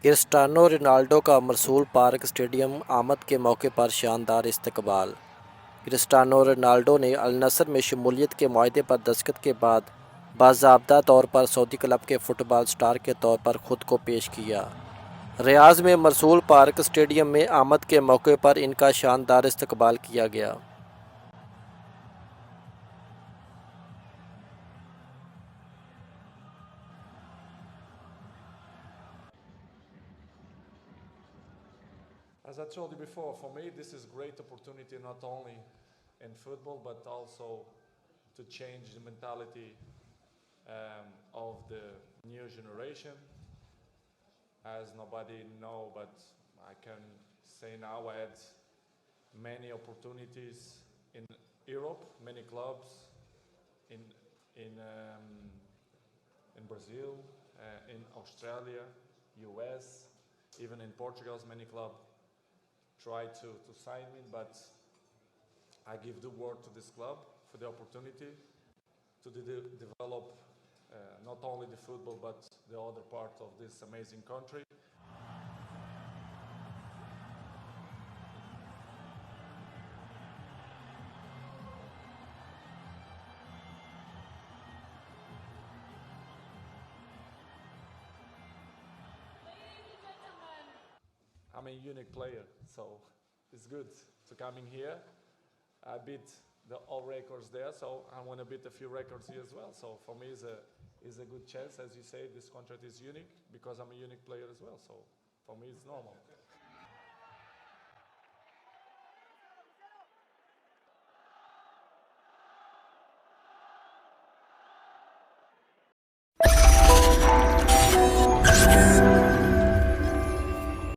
Cristiano Ronaldo का मरसूल park stadium आमद के मौके पर शानदार इस्तकबाल। क्रिस्टियानो रोनाल्डो ने अल नसर में शमूलियत के मुआहदे पर दस्तखत के बाद बाज़ाब्ता तौर पर सऊदी क्लब के फुटबॉल स्टार के तौर पर खुद को पेश किया। रियाद में मरसूल पार्क स्टेडियम में आमद के मौके पर इनका शानदार इस्तकबाल किया गया। As I told you before, for me this is great opportunity not only in football but also to change the mentality of the new generation. As nobody know, but I can say now I had many opportunities in Europe, many clubs in in um, in Brazil, in Australia, US, even in Portugal, many clubs try to sign me, but I give the word to this club for the opportunity to develop not only the football but the other part of this amazing country. I'm a unique player, so it's good to come in here. I beat all records there, so I want to beat a few records here as well. So for me, is a good chance. As you say, this contract is unique because I'm a unique player as well. So for me, it's normal.